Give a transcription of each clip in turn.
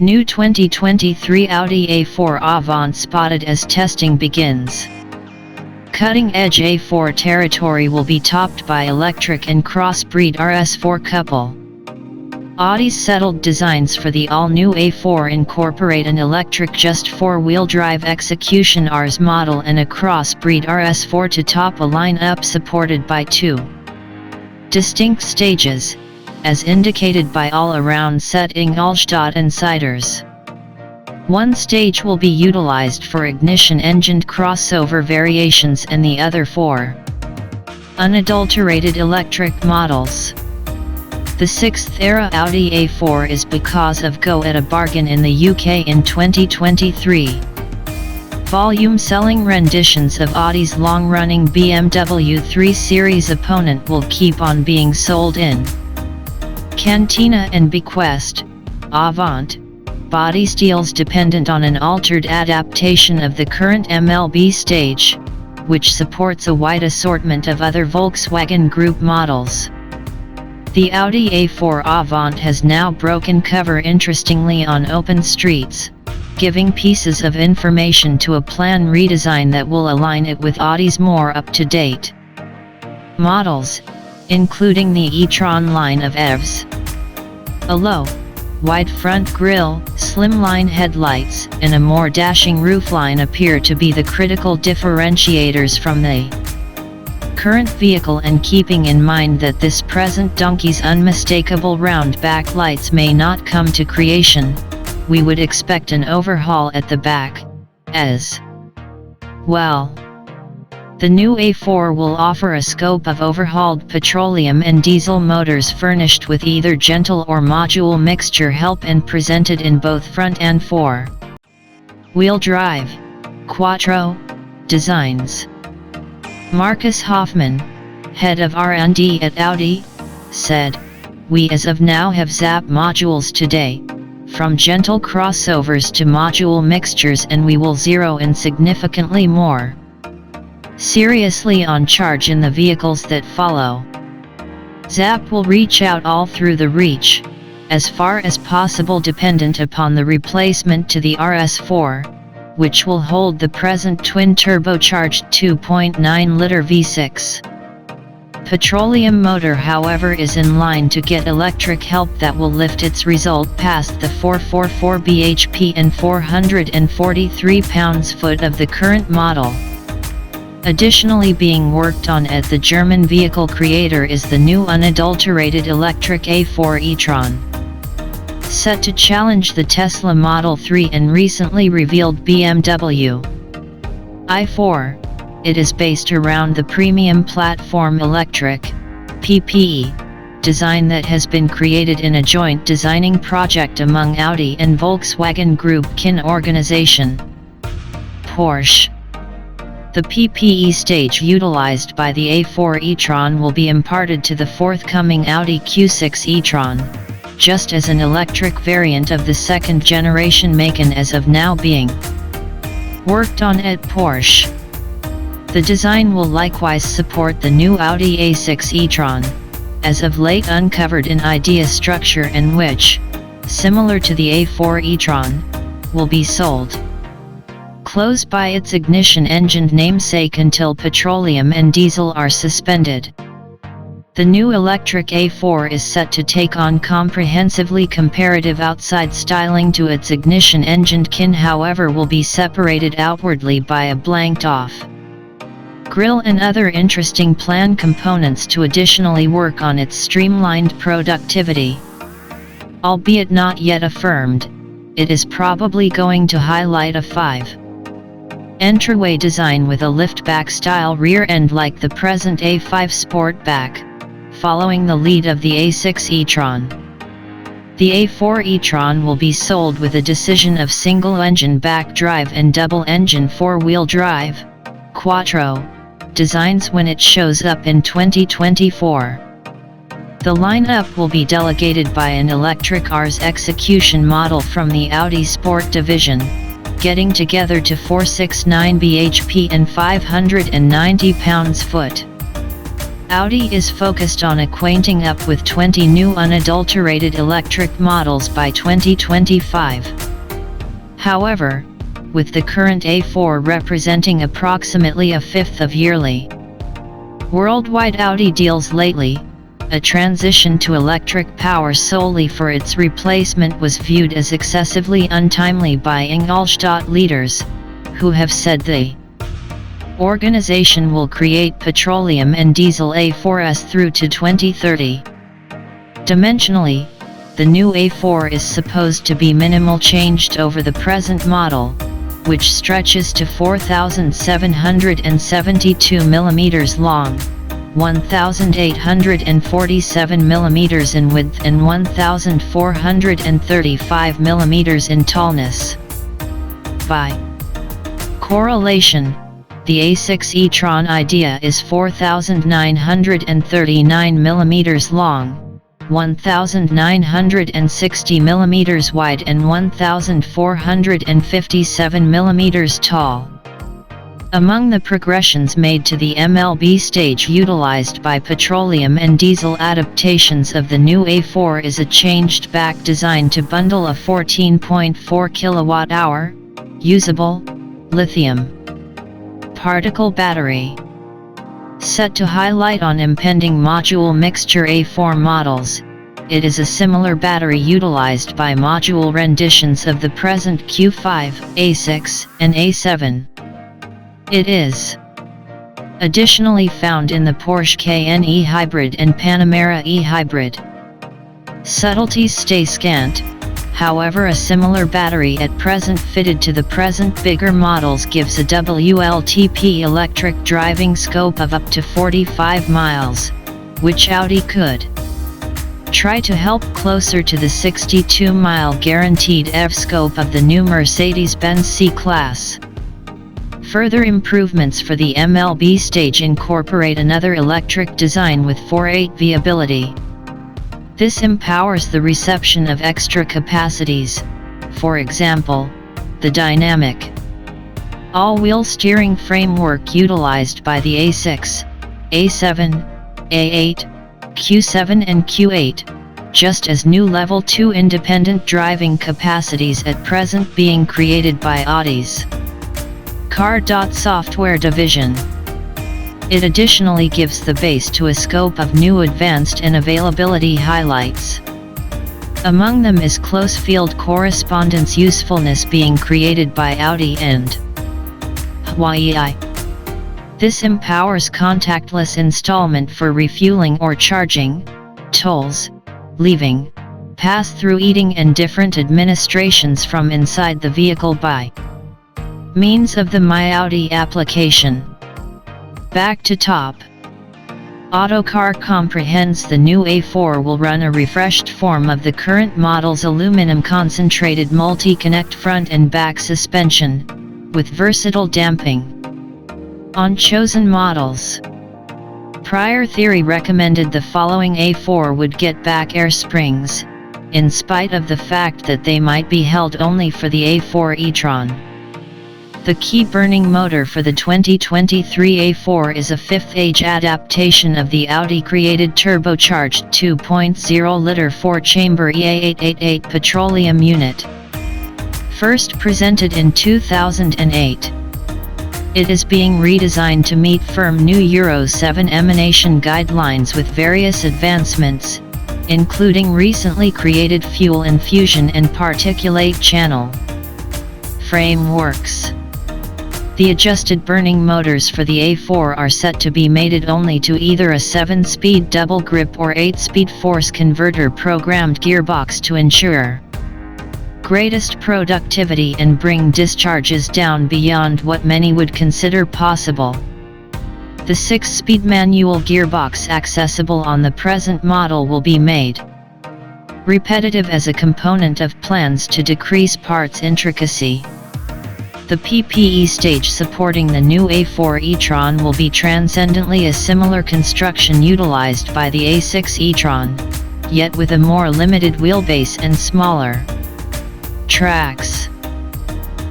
New 2023 Audi A4 Avant spotted as testing begins. Cutting-edge A4 territory will be topped by electric and crossbreed RS4 couple. Audi's settled designs for the all-new A4 incorporate an electric just four-wheel drive execution RS model and a crossbreed RS4 to top a lineup supported by two distinct stages, as indicated by all-around setting Allstadt Insiders. One stage will be utilized for ignition-engined crossover variations and the other for unadulterated electric models. The 6th-era Audi A4 is because of go at a bargain in the UK in 2023. Volume-selling renditions of Audi's long-running BMW 3 Series opponent will keep on being sold in Cantina and Bequest, Avant, body styles dependent on an altered adaptation of the current MLB stage, which supports a wide assortment of other Volkswagen Group models. The Audi A4 Avant has now broken cover interestingly on open streets, giving pieces of information to a plan redesign that will align it with Audi's more up-to-date models, including the e-tron line of EVs. A low, wide front grille, slimline headlights, and a more dashing roofline appear to be the critical differentiators from the current vehicle, and keeping in mind that this present donkey's unmistakable round backlights may not come to creation, we would expect an overhaul at the back, as well. The new A4 will offer a scope of overhauled petroleum and diesel motors furnished with either gentle or module mixture help and presented in both front and four-wheel drive, quattro, designs. Markus Hoffmann, head of R&D at Audi, said, "We as of now have ZAP modules today, from gentle crossovers to module mixtures, and we will zero in significantly more seriously on charge in the vehicles that follow. ZAP will reach out all through the reach, as far as possible dependent upon the replacement to the RS4, which will hold the present twin-turbocharged 2.9-liter V6. Petroleum motor, however, is in line to get electric help that will lift its result past the 444 bhp and 443 pounds-foot of the current model." Additionally being worked on at the German vehicle creator is the new unadulterated electric A4 e-tron. Set to challenge the Tesla Model 3 and recently revealed BMW i4, it is based around the premium platform electric PPE design that has been created in a joint designing project among Audi and Volkswagen Group kin organization, Porsche. The PPE stage utilized by the A4 e-tron will be imparted to the forthcoming Audi Q6 e-tron, just as an electric variant of the second-generation Macan as of now being worked on at Porsche. The design will likewise support the new Audi A6 e-tron, as of late uncovered in idea structure, and which, similar to the A4 e-tron, will be sold close by its ignition-engined namesake until petroleum and diesel are suspended. The new electric A4 is set to take on comprehensively comparative outside styling to its ignition-engined kin, however will be separated outwardly by a blanked-off grille and other interesting plan components to additionally work on its streamlined productivity. Albeit not yet affirmed, it is probably going to highlight a 5 entryway design with a liftback style rear end like the present A5 Sportback, following the lead of the A6 e-tron. The A4 e-tron will be sold with a decision of single-engine back drive and double-engine four-wheel drive, quattro, designs when it shows up in 2024. The lineup will be delegated by an electric RS execution model from the Audi Sport division, getting together to 469 bhp and 590 pounds-foot. Audi is focused on acquainting up with 20 new unadulterated electric models by 2025. However, with the current A4 representing approximately a fifth of yearly worldwide Audi deals lately, a transition to electric power solely for its replacement was viewed as excessively untimely by Ingolstadt leaders, who have said the organization will create petroleum and diesel A4s through to 2030. Dimensionally, the new A4 is supposed to be minimal changed over the present model, which stretches to 4,772 mm long, 1,847 mm in width and 1,435 mm in tallness. By correlation, the A6 e-tron Idea is 4,939 mm long, 1,960 mm wide and 1,457 mm tall. Among the progressions made to the MLB stage utilized by petroleum and diesel adaptations of the new A4 is a changed back design to bundle a 14.4 kWh, usable, lithium particle battery. Set to highlight on impending module mixture A4 models, it is a similar battery utilized by module renditions of the present Q5, A6, and A7. It is additionally found in the Porsche Cayenne e-hybrid and Panamera e-hybrid. Subtleties stay scant, however a similar battery at present fitted to the present bigger models gives a WLTP electric driving scope of up to 45 miles, which Audi could try to help closer to the 62-mile guaranteed EV scope of the new Mercedes-Benz C-Class. Further improvements for the MLB stage incorporate another electric design with 4.8 viability. This empowers the reception of extra capacities, for example, the dynamic all-wheel steering framework utilized by the A6, A7, A8, Q7 and Q8, just as new Level 2 independent driving capacities at present being created by Audi's Car.Software division. It additionally gives the base to a scope of new advanced and availability highlights. Among them is close field correspondence usefulness being created by Audi and Huawei. This empowers contactless installment for refueling or charging, tolls, leaving, pass-through eating and different administrations from inside the vehicle by means of the My Audi application. Back to top. Autocar comprehends the new A4 will run a refreshed form of the current model's aluminum concentrated multi-connect front and back suspension, with versatile damping on chosen models. Prior theory recommended the following A4 would get back air springs, in spite of the fact that they might be held only for the A4 e-tron. The key burning motor for the 2023 A4 is a fifth-age adaptation of the Audi-created turbocharged 2.0-liter 4-chamber EA888 petroleum unit. First presented in 2008. It is being redesigned to meet firm new Euro 7 emanation guidelines with various advancements, including recently created fuel infusion and particulate channel frameworks. The adjusted burning motors for the A4 are set to be mated only to either a 7-speed double grip or 8-speed force converter programmed gearbox to ensure greatest productivity and bring discharges down beyond what many would consider possible. The 6-speed manual gearbox accessible on the present model will be made repetitive as a component of plans to decrease parts intricacy. The PPE stage supporting the new A4 e-tron will be transcendently a similar construction utilized by the A6 e-tron, yet with a more limited wheelbase and smaller tracks.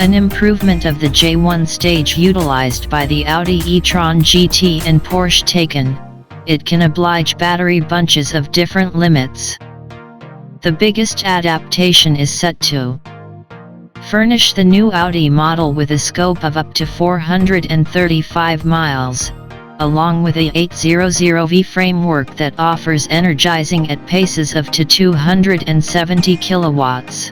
An improvement of the J1 stage utilized by the Audi e-tron GT and Porsche Taycan, it can oblige battery bunches of different limits. The biggest adaptation is set to furnish the new Audi model with a scope of up to 435 miles, along with a 800V framework that offers energizing at paces of to 270 kilowatts.